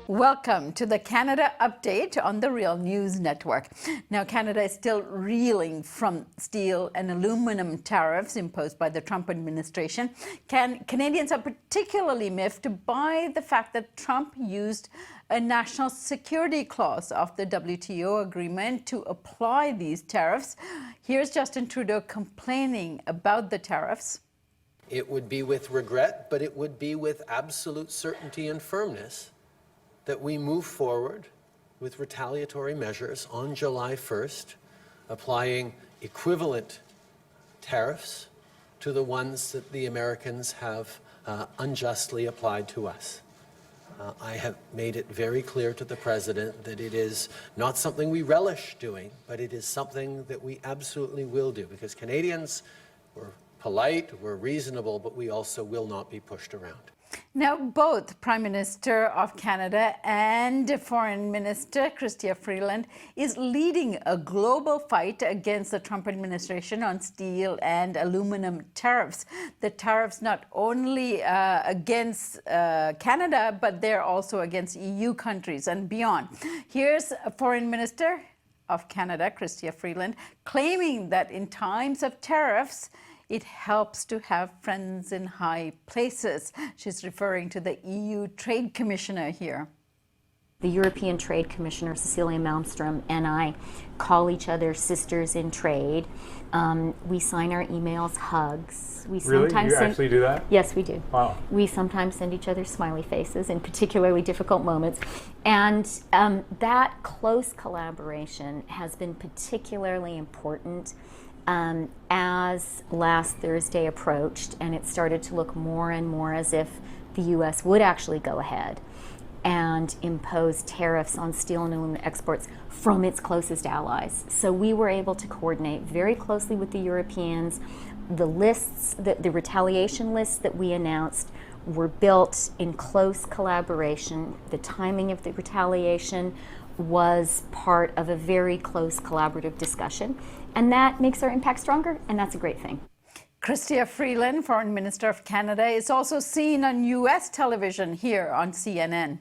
Welcome to the Canada Update on the Real News Network. Now, Canada is still reeling from steel and aluminum tariffs imposed by the Trump administration. Canadians are particularly miffed by the fact that Trump used a national security clause of the WTO agreement to apply these tariffs. Here's Justin Trudeau complaining about the tariffs. It would be with regret, but it would be with absolute certainty and firmness that we move forward with retaliatory measures on July 1st, applying equivalent tariffs to the ones that the Americans have unjustly applied to us. I have made it very clear to the President that it is not something we relish doing, but it is something that we absolutely will do, because Canadians, we're polite, we're reasonable, but we also will not be pushed around. Now, both Prime Minister of Canada and Foreign Minister Chrystia Freeland is leading a global fight against the Trump administration on steel and aluminum tariffs. The tariffs not only against Canada, but they're also against EU countries and beyond. Here's Foreign Minister of Canada, Chrystia Freeland, claiming that in times of tariffs, it helps to have friends in high places. She's referring to the EU Trade Commissioner here. The European Trade Commissioner, Cecilia Malmström, and I call each other sisters in trade. We sign our emails hugs. We Really? sometimes You actually do that? Yes, we do. Wow. We sometimes send each other smiley faces in particularly difficult moments. And that close collaboration has been particularly important as last Thursday approached, and it started to look more and more as if the U.S. would actually go ahead and impose tariffs on steel and aluminum exports from its closest allies. So we were able to coordinate very closely with the Europeans. The lists, the retaliation lists that we announced were built in close collaboration. The timing of the retaliation was part of a very close collaborative discussion. And that makes our impact stronger, and that's a great thing. Chrystia Freeland, Foreign Minister of Canada, is also seen on U.S. television here on CNN.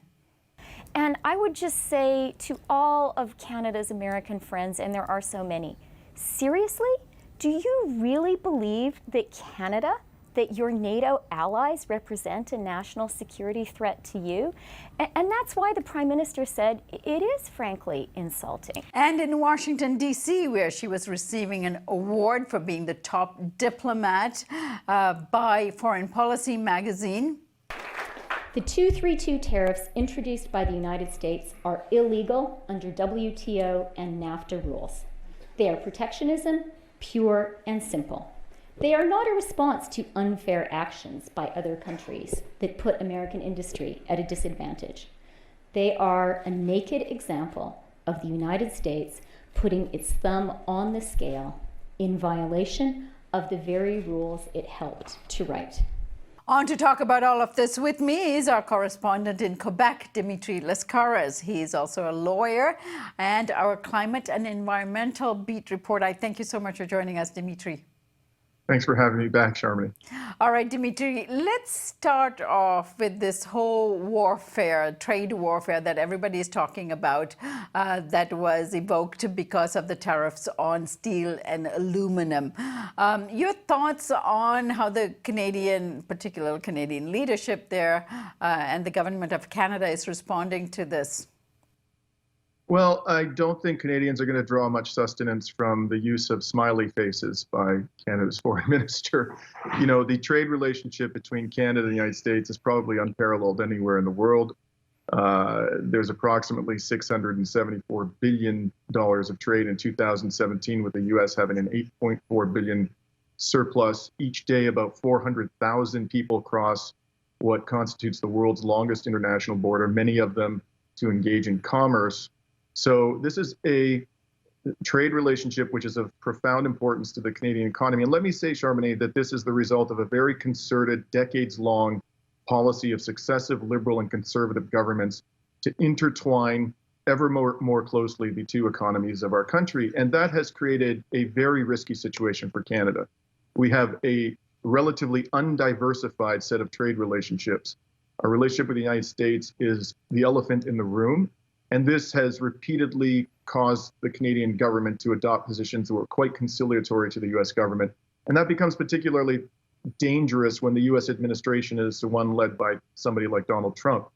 And I would just say to all of Canada's American friends, and there are so many, seriously, do you really believe that Canada, that your NATO allies represent a national security threat to you? And that's why the Prime Minister said it is frankly insulting. And in Washington, D.C., where she was receiving an award for being the top diplomat by Foreign Policy magazine. The 232 tariffs introduced by the United States are illegal under WTO and NAFTA rules. They are protectionism, pure and simple. They are not a response to unfair actions by other countries that put American industry at a disadvantage. They are a naked example of the United States putting its thumb on the scale in violation of the very rules it helped to write. On to talk about all of this with me is our correspondent in Quebec, Dimitri Lascaris. He is also a lawyer and our climate and environmental beat reporter. I thank you so much for joining us, Dimitri. Thanks for having me back, Charmaine. All right, Dimitri, let's start off with this whole warfare, trade warfare that everybody is talking about that was evoked because of the tariffs on steel and aluminum. Your thoughts on how the particular Canadian leadership there and the government of Canada is responding to this? Well, I don't think Canadians are going to draw much sustenance from the use of smiley faces by Canada's foreign minister. You know, the trade relationship between Canada and the United States is probably unparalleled anywhere in the world. There's approximately $674 billion of trade in 2017, with the U.S. having an $8.4 billion surplus. Each day, about 400,000 people cross what constitutes the world's longest international border, many of them to engage in commerce. So this is a trade relationship which is of profound importance to the Canadian economy. And let me say, Charmaine, that this is the result of a very concerted, decades-long policy of successive liberal and conservative governments to intertwine ever more closely the two economies of our country. And that has created a very risky situation for Canada. We have a relatively undiversified set of trade relationships. Our relationship with the United States is the elephant in the room. And this has repeatedly caused the Canadian government to adopt positions that were quite conciliatory to the US government. And that becomes particularly dangerous when the US administration is the one led by somebody like Donald Trump,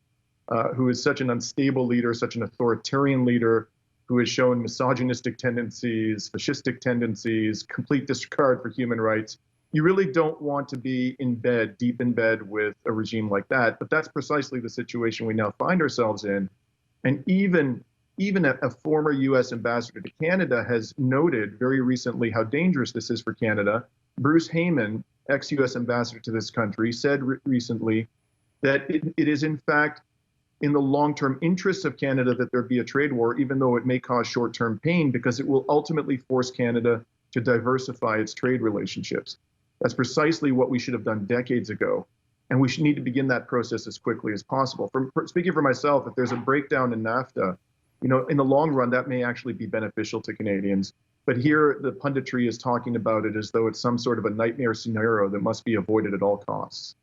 who is such an unstable leader, such an authoritarian leader, who has shown misogynistic tendencies, fascistic tendencies, complete disregard for human rights. You really don't want to be in bed, deep in bed with a regime like that. But that's precisely the situation we now find ourselves in. And even a former US ambassador to Canada has noted very recently how dangerous this is for Canada. Bruce Heyman, ex-US ambassador to this country, said recently that it is in fact in the long-term interests of Canada that there be a trade war, even though it may cause short-term pain, because it will ultimately force Canada to diversify its trade relationships. That's precisely what we should have done decades ago. And we should need to begin that process as quickly as possible. Speaking for myself, if there's a breakdown in NAFTA, in the long run, that may actually be beneficial to Canadians. But here, the punditry is talking about it as though it's some sort of a nightmare scenario that must be avoided at all costs.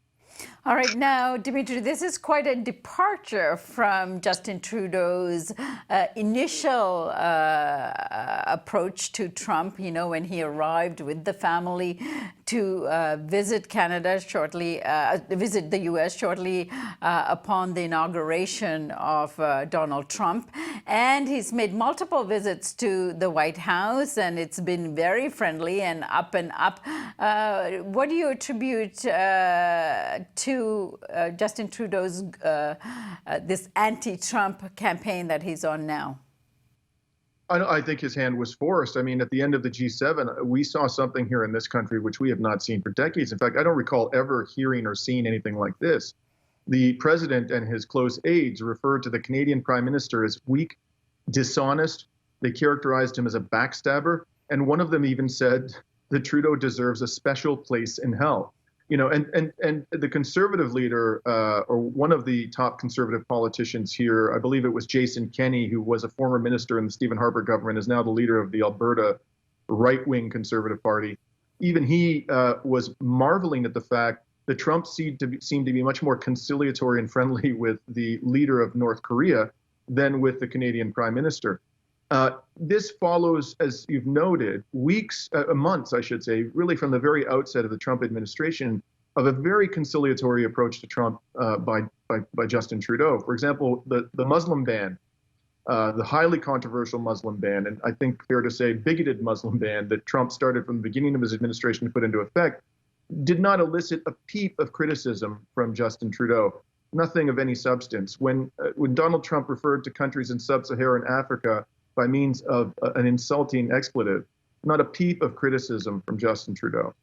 All right, now, Dimitri, this is quite a departure from Justin Trudeau's initial approach to Trump, when he arrived with the family to visit Canada shortly, visit the U.S. shortly upon the inauguration of Donald Trump. And he's made multiple visits to the White House, and it's been very friendly and up and up. What do you attribute to Justin Trudeau's this anti-Trump campaign that he's on now? I think his hand was forced. I mean, at the end of the G7, we saw something here in this country which we have not seen for decades. In fact, I don't recall ever hearing or seeing anything like this. The president and his close aides referred to the Canadian Prime Minister as weak, dishonest. They characterized him as a backstabber. And one of them even said that Trudeau deserves a special place in hell. And the conservative leader, or one of the top conservative politicians here, I believe it was Jason Kenney, who was a former minister in the Stephen Harper government, is now the leader of the Alberta right-wing Conservative Party. Even he was marveling at the fact that Trump seemed to be much more conciliatory and friendly with the leader of North Korea than with the Canadian Prime Minister. This follows, as you've noted, months, I should say, really from the very outset of the Trump administration, of a very conciliatory approach to Trump by Justin Trudeau. For example, the Muslim ban, the highly controversial Muslim ban, and I think fair to say bigoted Muslim ban that Trump started from the beginning of his administration to put into effect, did not elicit a peep of criticism from Justin Trudeau. Nothing of any substance. When Donald Trump referred to countries in sub-Saharan Africa by means of an insulting expletive, not a peep of criticism from Justin Trudeau.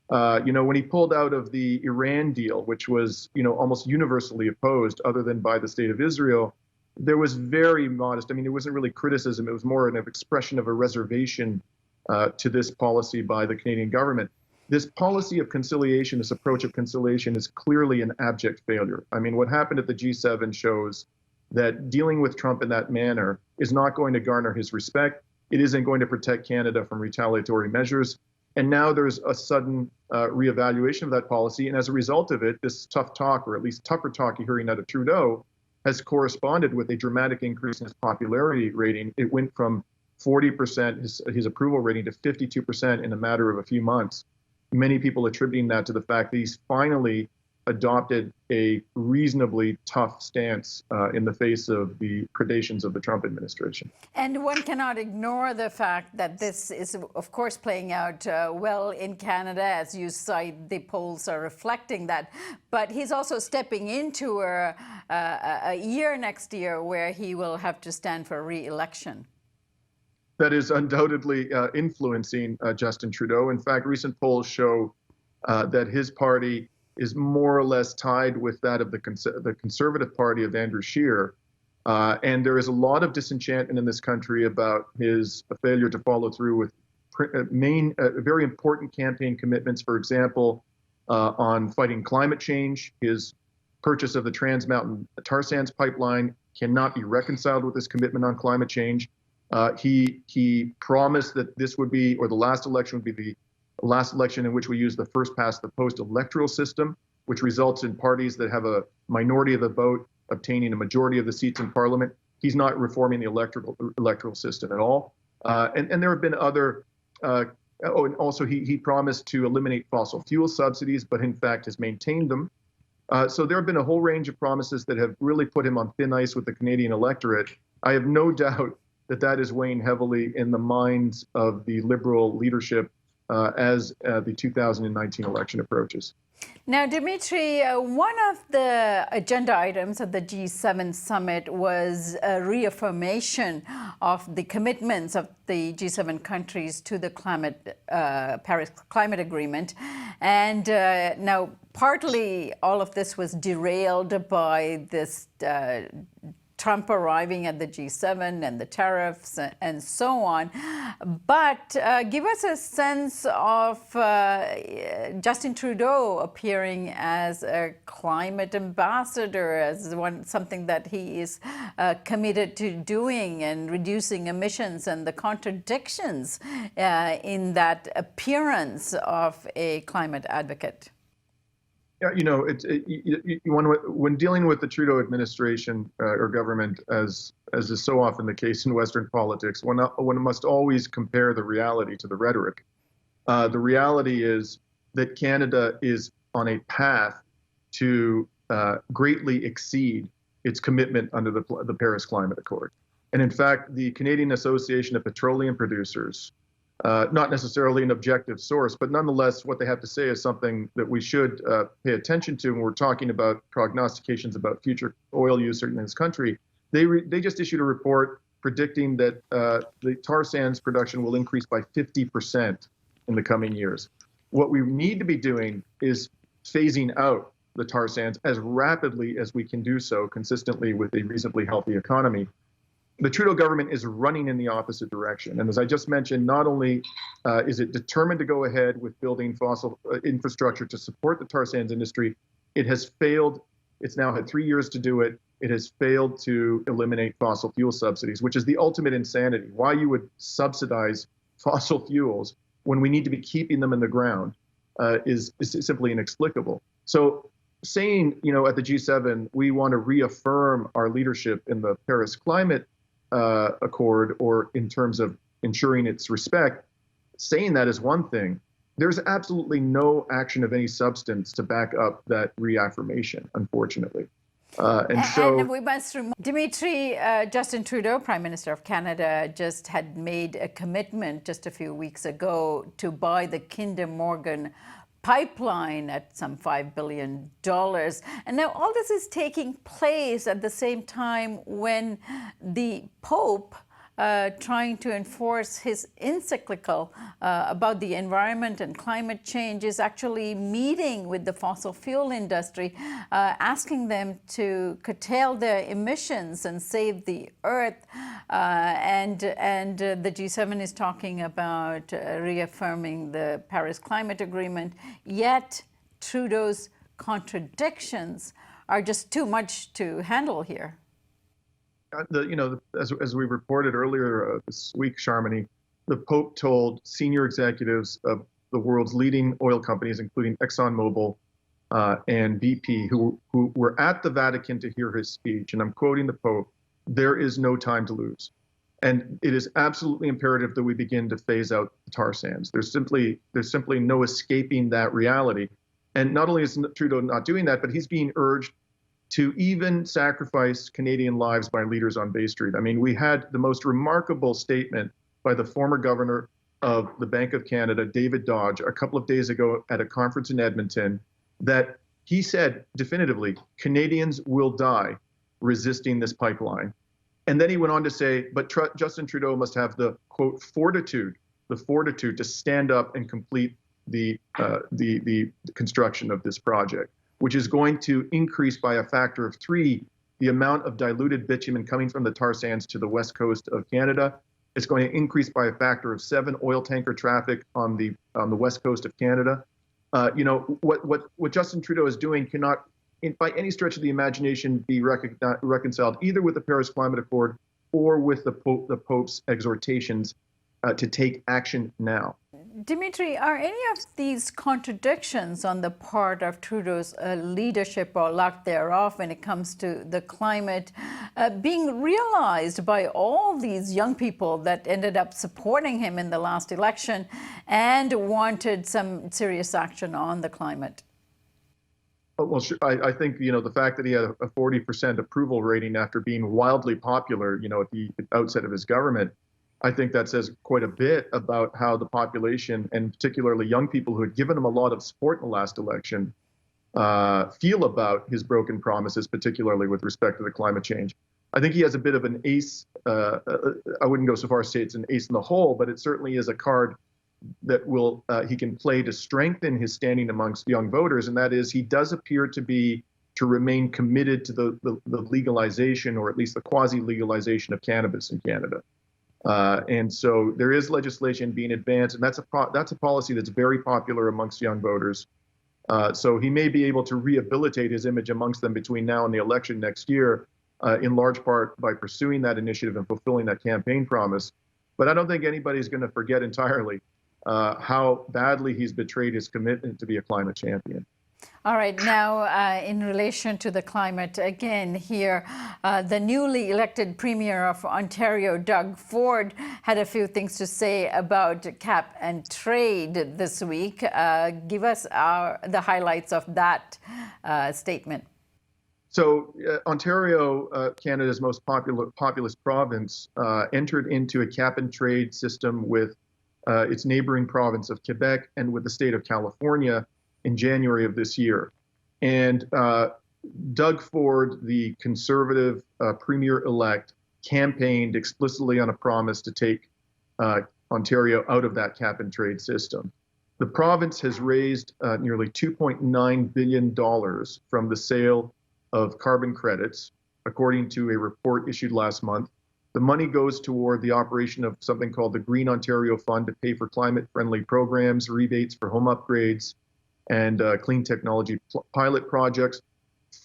When he pulled out of the Iran deal, which was, almost universally opposed other than by the state of Israel, there was very modest. I mean, it wasn't really criticism. It was more an expression of a reservation to this policy by the Canadian government. This policy of conciliation, this approach of conciliation is clearly an abject failure. I mean, what happened at the G7 shows that dealing with Trump in that manner is not going to garner his respect. It isn't going to protect Canada from retaliatory measures. And now there's a sudden reevaluation of that policy. And as a result of it, this tough talk, or at least tougher talk you're hearing out of Trudeau, has corresponded with a dramatic increase in his popularity rating. It went from 40%, his approval rating, to 52% in a matter of a few months. Many people attributing that to the fact that he's finally adopted a reasonably tough stance in the face of the predations of the Trump administration. And one cannot ignore the fact that this is, of course, playing out well in Canada. As you cite, the polls are reflecting that. But he's also stepping into a year next year where he will have to stand for re-election. That is undoubtedly influencing Justin Trudeau. In fact, recent polls show that his party is more or less tied with that of the Conservative Party of Andrew Scheer. And there is a lot of disenchantment in this country about his failure to follow through with very important campaign commitments, for example, on fighting climate change. His purchase of the Trans Mountain tar sands pipeline cannot be reconciled with his commitment on climate change. He promised that this would be, or the last election would be the last election in which we use the first past the post electoral system. which results in parties that have a minority of the vote obtaining a majority of the seats in parliament. He's not reforming the electoral system at all. And there have been other, and also he promised to eliminate fossil fuel subsidies, but in fact has maintained them. So there have been a whole range of promises that have really put him on thin ice with the Canadian electorate. I have no doubt that that is weighing heavily in the minds of the Liberal leadership as the 2019 election approaches. Now, Dimitri, one of the agenda items of the G7 summit was a reaffirmation of the commitments of the G7 countries to the Paris Climate Agreement. And now, partly all of this was derailed by this Trump arriving at the G7 and the tariffs and so on. But give us a sense of Justin Trudeau appearing as a climate ambassador, as something that he is committed to doing and reducing emissions, and the contradictions in that appearance of a climate advocate. Yeah, when dealing with the Trudeau administration or government, as is so often the case in Western politics, one must always compare the reality to the rhetoric. The reality is that Canada is on a path to greatly exceed its commitment under the Paris Climate Accord. And in fact, the Canadian Association of Petroleum Producers, not necessarily an objective source, but nonetheless, what they have to say is something that we should pay attention to when we're talking about prognostications about future oil use in this country. They just issued a report predicting that the tar sands production will increase by 50% in the coming years. What we need to be doing is phasing out the tar sands as rapidly as we can do so, consistently with a reasonably healthy economy. The Trudeau government is running in the opposite direction. And as I just mentioned, not only is it determined to go ahead with building fossil infrastructure to support the tar sands industry, it has failed. It's now had 3 years to do it. It has failed to eliminate fossil fuel subsidies, which is the ultimate insanity. Why you would subsidize fossil fuels when we need to be keeping them in the ground is simply inexplicable. So saying, at the G7, we want to reaffirm our leadership in the Paris Climate Accord, or in terms of ensuring its respect, saying that is one thing. There's absolutely no action of any substance to back up that reaffirmation, unfortunately. And we must remember, Dimitri, Justin Trudeau, Prime Minister of Canada, just had made a commitment just a few weeks ago to buy the Kinder Morgan pipeline at some $5 billion. And now all this is taking place at the same time when the Pope, trying to enforce his encyclical about the environment and climate change, is actually meeting with the fossil fuel industry, asking them to curtail their emissions and save the earth. And the G7 is talking about reaffirming the Paris Climate Agreement. Yet Trudeau's contradictions are just too much to handle here. As we reported earlier this week, Sharmini, the Pope told senior executives of the world's leading oil companies, including ExxonMobil and BP, who were at the Vatican to hear his speech, and I'm quoting the Pope, "There is no time to lose. And it is absolutely imperative that we begin to phase out the tar sands. There's simply no escaping that reality." And not only is Trudeau not doing that, but he's being urged to even sacrifice Canadian lives by leaders on Bay Street. I mean, we had the most remarkable statement by the former governor of the Bank of Canada, David Dodge, a couple of days ago at a conference in Edmonton, that he said definitively, Canadians will die resisting this pipeline. And then he went on to say, but Justin Trudeau must have the, quote, fortitude to stand up and complete the construction of this project, which is going to increase by a factor of 3 the amount of diluted bitumen coming from the tar sands to the west coast of Canada. It's going to increase by a factor of 7 oil tanker traffic on the west coast of Canada. What Justin Trudeau is doing cannot, by any stretch of the imagination, be reconciled either with the Paris Climate Accord or with the Pope's exhortations to take action now. Dimitri, are any of these contradictions on the part of Trudeau's leadership or lack thereof when it comes to the climate being realized by all these young people that ended up supporting him in the last election and wanted some serious action on the climate? Well, sure. I think, the fact that he had a 40% approval rating after being wildly popular, at the outset of his government, I think that says quite a bit about how the population, and particularly young people who had given him a lot of support in the last election, feel about his broken promises, particularly with respect to the climate change. I think he has a bit of an ace. I wouldn't go so far as to say it's an ace in the hole, but it certainly is a card that he can play to strengthen his standing amongst young voters, and that is he does appear to remain committed to the legalization, or at least the quasi-legalization of cannabis in Canada. And so there is legislation being advanced, and that's a policy that's very popular amongst young voters. So he may be able to rehabilitate his image amongst them between now and the election next year, in large part by pursuing that initiative and fulfilling that campaign promise. But I don't think anybody's going to forget entirely how badly he's betrayed his commitment to be a climate champion. All right, now in relation to the climate, again here, the newly elected Premier of Ontario, Doug Ford, had a few things to say about cap and trade this week. Give us the highlights of that statement. So Ontario, Canada's most populous province, entered into a cap and trade system with its neighboring province of Quebec and with the state of California in January of this year. And Doug Ford, the Conservative Premier-elect, campaigned explicitly on a promise to take Ontario out of that cap and trade system. The province has raised nearly $2.9 billion from the sale of carbon credits, according to a report issued last month. The money goes toward the operation of something called the Green Ontario Fund to pay for climate-friendly programs, rebates for home upgrades, and clean technology pilot projects.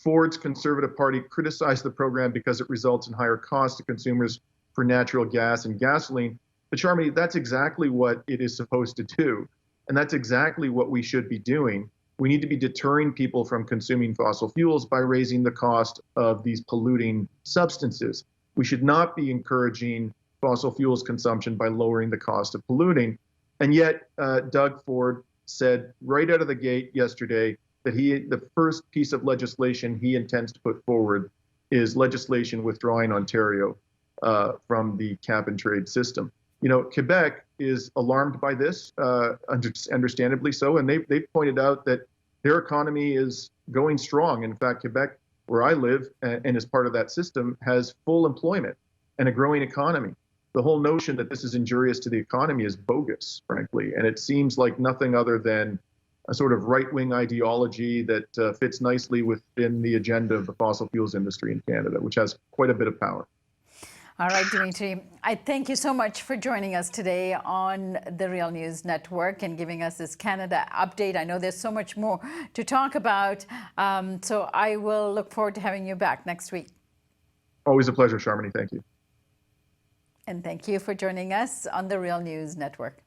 Ford's Conservative Party criticized the program because it results in higher costs to consumers for natural gas and gasoline. But Charmy, that's exactly what it is supposed to do. And that's exactly what we should be doing. We need to be deterring people from consuming fossil fuels by raising the cost of these polluting substances. We should not be encouraging fossil fuels consumption by lowering the cost of polluting. And yet, Doug Ford said right out of the gate yesterday that the first piece of legislation he intends to put forward is legislation withdrawing Ontario from the cap and trade system. Quebec is alarmed by this, understandably so, and they've pointed out that their economy is going strong. In fact, Quebec, where I live and is part of that system, has full employment and a growing economy. The whole notion that this is injurious to the economy is bogus, frankly, and it seems like nothing other than a sort of right-wing ideology that fits nicely within the agenda of the fossil fuels industry in Canada, which has quite a bit of power. All right, Dimitri, I thank you so much for joining us today on the Real News Network and giving us this Canada update. I know there's so much more to talk about, so I will look forward to having you back next week. Always a pleasure, Sharmini. Thank you. And thank you for joining us on the Real News Network.